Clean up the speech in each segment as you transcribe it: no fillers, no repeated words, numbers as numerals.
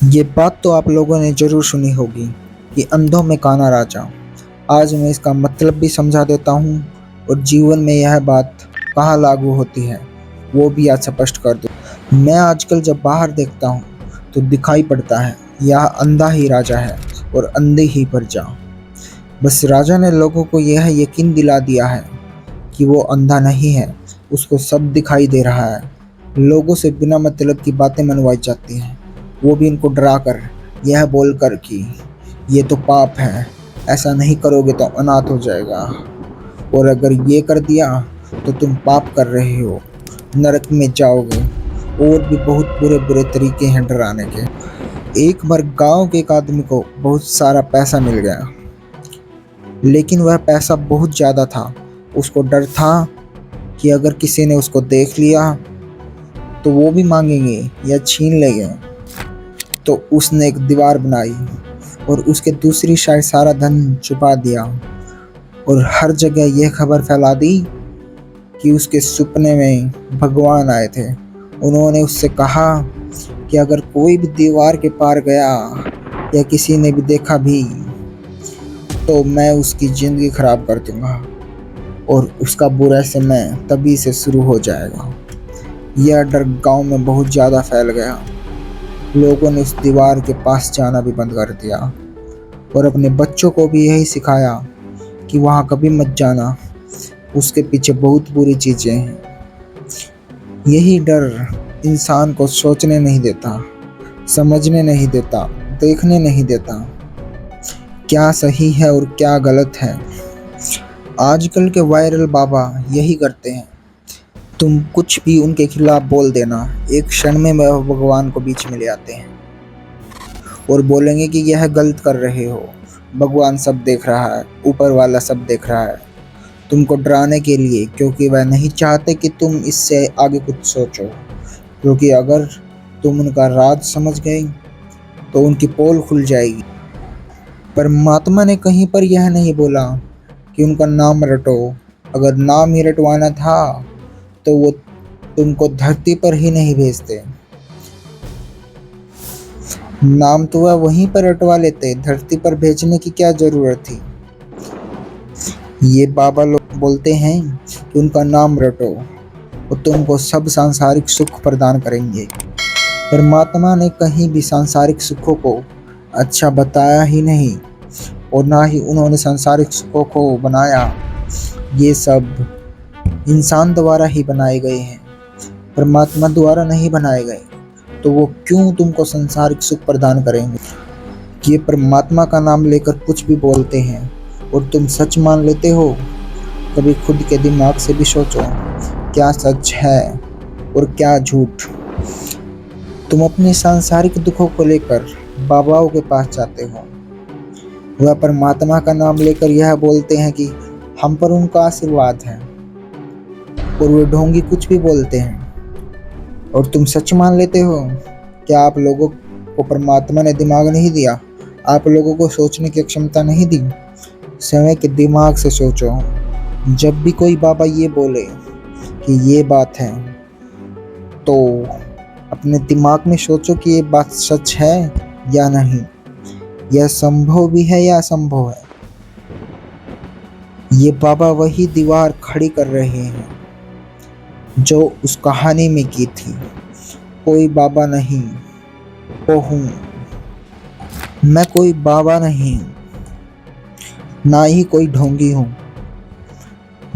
ये बात तो आप लोगों ने ज़रूर सुनी होगी कि अंधों में काना राजा। आज मैं इसका मतलब भी समझा देता हूँ और जीवन में यह बात कहाँ लागू होती है वो भी आज स्पष्ट कर दूँ। मैं आजकल जब बाहर देखता हूँ तो दिखाई पड़ता है यह अंधा ही राजा है और अंधे ही प्रजा। बस राजा ने लोगों को यह यकीन दिला दिया है कि वो अंधा नहीं है, उसको सब दिखाई दे रहा है। लोगों से बिना मतलब की बातें मनवाई जाती हैं, वो भी इनको डरा कर, यह बोलकर कि ये तो पाप है, ऐसा नहीं करोगे तो अनाथ हो जाएगा, और अगर ये कर दिया तो तुम पाप कर रहे हो, नरक में जाओगे। और भी बहुत बुरे बुरे तरीके हैं डराने के। एक बार गांव के एक आदमी को बहुत सारा पैसा मिल गया, लेकिन वह पैसा बहुत ज़्यादा था। उसको डर था कि अगर किसी ने उसको देख लिया तो वो भी मांगेंगे या छीन लेंगे। तो उसने एक दीवार बनाई और उसके दूसरी साइड सारा धन छुपा दिया और हर जगह यह खबर फैला दी कि उसके सपने में भगवान आए थे। उन्होंने उससे कहा कि अगर कोई भी दीवार के पार गया या किसी ने भी देखा भी तो मैं उसकी ज़िंदगी खराब कर दूंगा और उसका बुरा समय तभी से शुरू हो जाएगा। यह डर गांव में बहुत ज़्यादा फैल गया। लोगों ने उस दीवार के पास जाना भी बंद कर दिया और अपने बच्चों को भी यही सिखाया कि वहाँ कभी मत जाना, उसके पीछे बहुत बुरी चीज़ें हैं। यही डर इंसान को सोचने नहीं देता, समझने नहीं देता, देखने नहीं देता क्या सही है और क्या गलत है। आजकल के वायरल बाबा यही करते हैं, तुम कुछ भी उनके खिलाफ बोल देना, एक क्षण में वह भगवान को बीच में ले आते हैं और बोलेंगे कि यह गलत कर रहे हो, भगवान सब देख रहा है, ऊपर वाला सब देख रहा है, तुमको डराने के लिए, क्योंकि वह नहीं चाहते कि तुम इससे आगे कुछ सोचो। क्योंकि अगर तुम उनका राज समझ गए तो उनकी पोल खुल जाएगी। परमात्मा ने कहीं पर यह नहीं बोला कि उनका नाम रटो। अगर नाम ही रटवाना था तो वो तुमको धरती पर ही नहीं भेजते, नाम तो वह वहीं पर रटवा लेते, धरती पर भेजने की क्या जरूरत थी। ये बाबा लोग बोलते हैं कि उनका नाम रटो और तुमको सब सांसारिक सुख प्रदान करेंगे। परमात्मा ने कहीं भी सांसारिक सुखों को अच्छा बताया ही नहीं और ना ही उन्होंने सांसारिक सुखों को बनाया। ये सब इंसान द्वारा ही बनाए गए हैं, परमात्मा द्वारा नहीं बनाए गए। तो वो क्यों तुमको सांसारिक सुख प्रदान करेंगे। ये परमात्मा का नाम लेकर कुछ भी बोलते हैं और तुम सच मान लेते हो। कभी खुद के दिमाग से भी सोचो, क्या सच है और क्या झूठ। तुम अपने सांसारिक दुखों को लेकर बाबाओं के पास जाते हो, वह परमात्मा का नाम लेकर यह बोलते हैं कि हम पर उनका आशीर्वाद है, और वे ढोंगी कुछ भी बोलते हैं और तुम सच मान लेते हो। क्या आप लोगों को परमात्मा ने दिमाग नहीं दिया, आप लोगों को सोचने की क्षमता नहीं दी। समय के दिमाग से सोचो। जब भी कोई बाबा ये बोले कि ये बात है तो अपने दिमाग में सोचो कि ये बात सच है या नहीं, यह संभव भी है या असंभव है। ये बाबा वही दीवार खड़ी कर रहे हैं जो उस कहानी में की थी। कोई बाबा नहीं, वो हूँ मैं। कोई बाबा नहीं, ना ही कोई ढोंगी हूँ,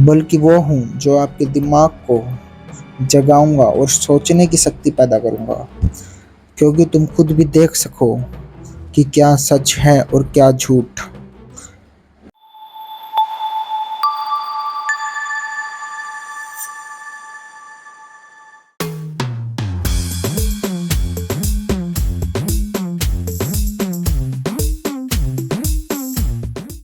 बल्कि वो हूँ जो आपके दिमाग को जगाऊंगा और सोचने की शक्ति पैदा करूंगा, क्योंकि तुम खुद भी देख सको कि क्या सच है और क्या झूठ।